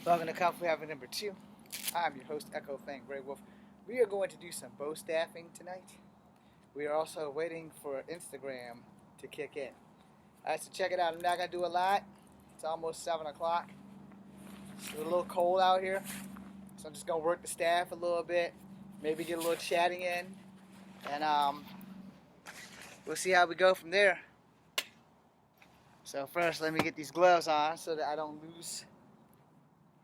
Welcome to Conflict Having number 2. I'm your host, Echo Fang Grey Wolf. We are going to do some bow staffing tonight. We are also waiting for Instagram to kick in. Alright, so check it out. I'm not going to do a lot. It's almost 7 o'clock. It's a little cold out here. So I'm just going to work the staff a little bit. Maybe get a little chatting in. And we'll see how we go from there. So first, let me get these gloves on so that I don't lose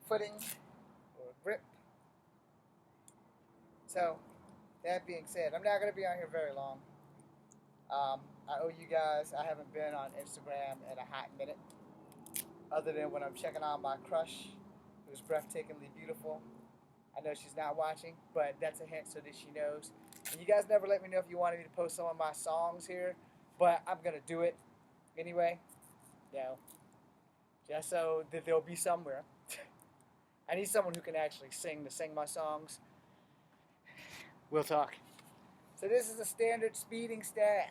footing or grip. So, that being said, I'm not going to be on here very long. I owe you guys, I haven't been on Instagram in a hot minute, other than when I'm checking on my crush, who's breathtakingly beautiful. I know she's not watching, but that's a hint so that she knows. And you guys never let me know if you wanted me to post some of my songs here, but I'm going to do it anyway. Just so that they'll be somewhere. I need someone who can actually sing to sing my songs. We'll talk. So this is a standard speeding staff.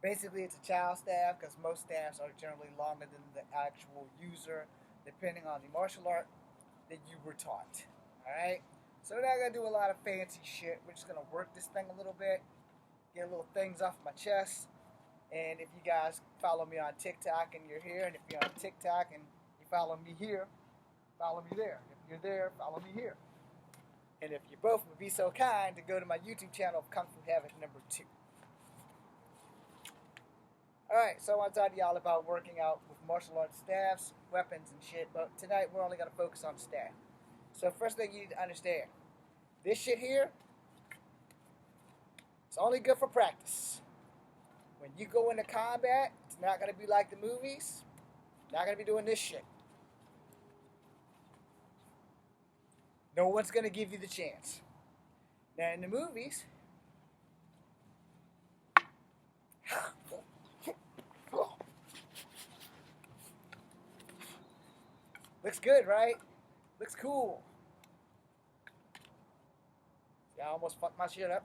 Basically, it's a child staff because most staffs are generally longer than the actual user, depending on the martial art that you were taught. Alright? So we're not going to do a lot of fancy shit. We're just going to work this thing a little bit, get little things off my chest. And if you guys follow me on TikTok and you're here, and if you're on TikTok and you follow me here, follow me there. If you're there, follow me here. And if you both would be so kind to go to my YouTube channel of Kung Fu Havoc number 2. Alright, so I want to talk to y'all about working out with martial arts staffs, weapons, and shit. But tonight we're only going to focus on staff. So first thing you need to understand, this shit here, it's only good for practice. When you go into combat, it's not going to be like the movies. Not going to be doing this shit. No one's going to give you the chance. Now, in the movies, looks good, right? Looks cool. See, I almost fucked my shit up.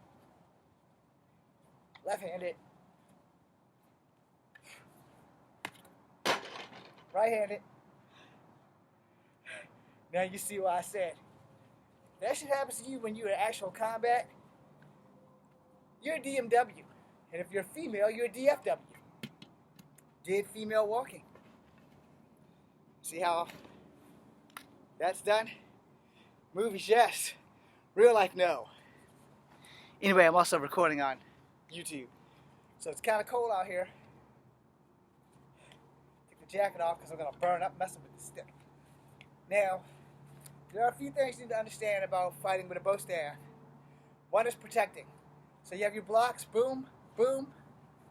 Left-handed. Right-handed. Now you see what I said. That shit happens to you when you're in actual combat. You're a DMW. And if you're a female, you're a DFW. Dead female walking. See how that's done? Movies, yes. Real life, no. Anyway, I'm also recording on YouTube. So it's kind of cold out here. Take the jacket off because I'm going to burn up messing with the stick. Now, there are a few things you need to understand about fighting with a bow staff. One is protecting. So you have your blocks, boom, boom,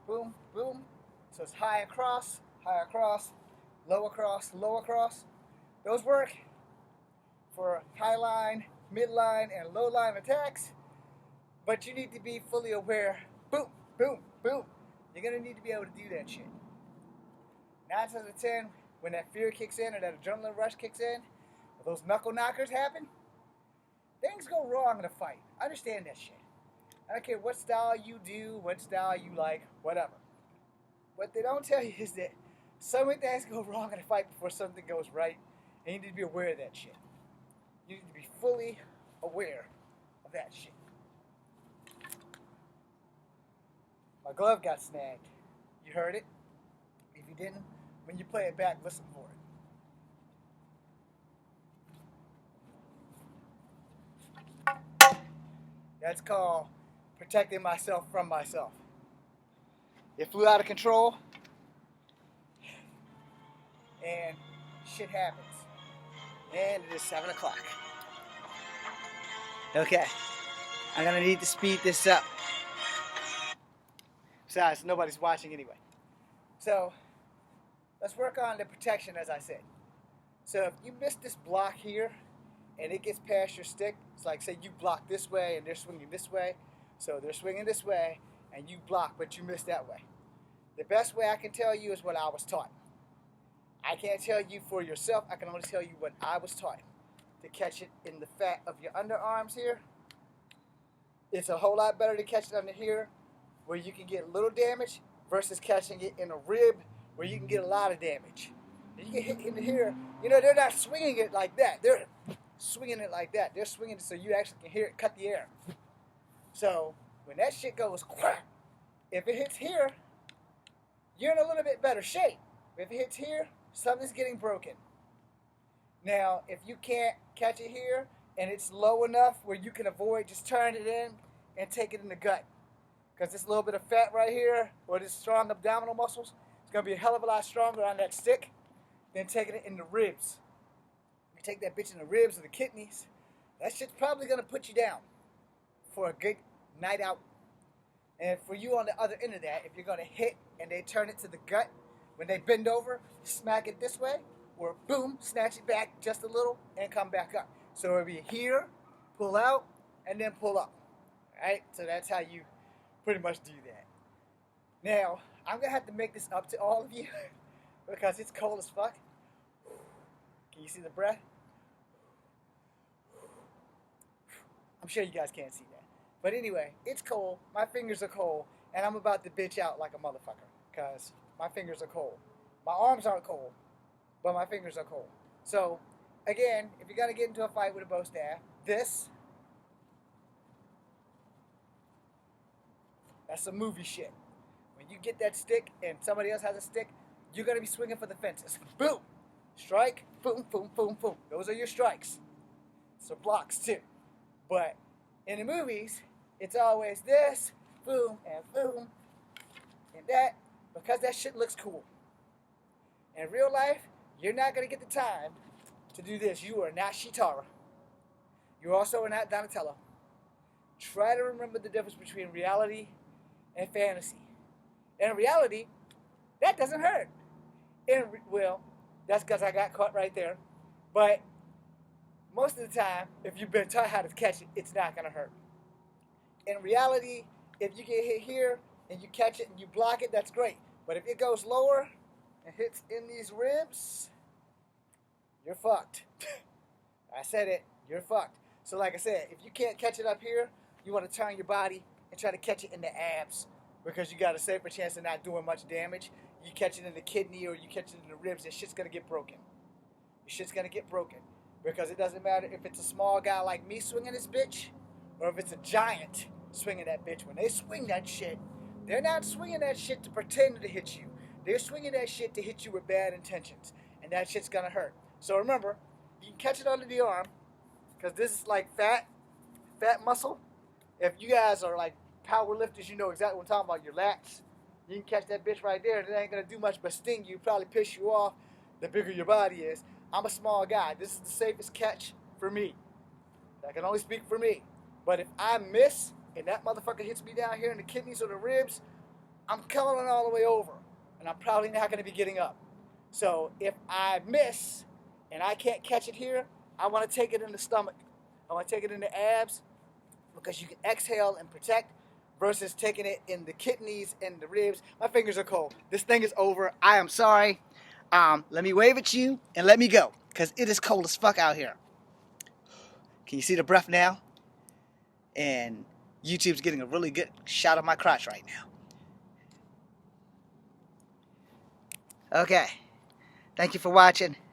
boom, boom. So it's high across, low across, low across. Those work for high line, mid line, and low line attacks. But you need to be fully aware, boom, boom, boom. You're going to need to be able to do that shit. 9 times out of 10, when that fear kicks in or that adrenaline rush kicks in, those knuckle knockers happen, things go wrong in a fight. I understand that shit. I don't care what style you do, what style you like, whatever. What they don't tell you is that so many things go wrong in a fight before something goes right, and you need to be aware of that shit. You need to be fully aware of that shit. My glove got snagged. You heard it? If you didn't, when you play it back, listen for it. That's called protecting myself from myself. It flew out of control, and shit happens. And it is 7 o'clock. Okay, I'm gonna need to speed this up. Besides, nobody's watching anyway. So, let's work on the protection as I said. So if you miss this block here, and it gets past your stick, it's like say you block this way and they're swinging this way, so they're swinging this way and you block but you miss that way. The best way I can tell you is what I was taught. I can't tell you for yourself, I can only tell you what I was taught. To catch it in the fat of your underarms here, it's a whole lot better to catch it under here where you can get little damage versus catching it in a rib where you can get a lot of damage. You get hit in here. You know, they're not swinging it like that. They're swinging it like that. They're swinging it so you actually can hear it cut the air. So when that shit goes quack, if it hits here, you're in a little bit better shape. If it hits here, something's getting broken. Now, if you can't catch it here and it's low enough where you can avoid, just turn it in and take it in the gut. Because this little bit of fat right here, or this strong abdominal muscles, it's going to be a hell of a lot stronger on that stick than taking it in the ribs. You take that bitch in the ribs or the kidneys, that shit's probably going to put you down for a good night out. And for you on the other end of that, if you're going to hit and they turn it to the gut, when they bend over, smack it this way, or boom, snatch it back just a little and come back up. So it'll be here, pull out, and then pull up. Alright? So that's how you pretty much do that. Now, I'm going to have to make this up to all of you because it's cold as fuck. Can you see the breath? I'm sure you guys can't see that. But anyway, it's cold, my fingers are cold, and I'm about to bitch out like a motherfucker because my fingers are cold. My arms aren't cold, but my fingers are cold. So, again, if you're going to get into a fight with a bow staff, that's some movie shit. When you get that stick and somebody else has a stick, you're going to be swinging for the fences. Boom! Strike, boom, boom, boom, boom. Those are your strikes. So blocks too. But in the movies, it's always this, boom, and that, because that shit looks cool. In real life, you're not going to get the time to do this. You are not Shitara. You also are not Donatello. Try to remember the difference between reality and fantasy. In reality, that doesn't hurt. Well, that's because I got caught right there. But most of the time, if you've been taught how to catch it, it's not going to hurt. In reality, if you get hit here and you catch it and you block it, that's great. But if it goes lower and hits in these ribs, you're fucked. I said it, you're fucked. So like I said, if you can't catch it up here, you want to turn your body and try to catch it in the abs because you got a safer chance of not doing much damage. You catch it in the kidney or you catch it in the ribs, that shit's going to get broken. Your shit's going to get broken because it doesn't matter if it's a small guy like me swinging this bitch or if it's a giant swinging that bitch. When they swing that shit, they're not swinging that shit to pretend to hit you. They're swinging that shit to hit you with bad intentions, and that shit's going to hurt. So remember, you can catch it under the arm because this is like fat muscle. If you guys are like power lifters, you know exactly what I'm talking about, your lats. You can catch that bitch right there, and it ain't going to do much but sting you, probably piss you off the bigger your body is. I'm a small guy. This is the safest catch for me. I can only speak for me. But if I miss and that motherfucker hits me down here in the kidneys or the ribs, I'm coming all the way over, and I'm probably not going to be getting up. So if I miss and I can't catch it here, I want to take it in the stomach. I want to take it in the abs because you can exhale and protect versus taking it in the kidneys and the ribs. My fingers are cold. This thing is over. I am sorry. Let me wave at you and let me go because it is cold as fuck out here. Can you see the breath now? And YouTube's getting a really good shot of my crotch right now. Okay. Thank you for watching.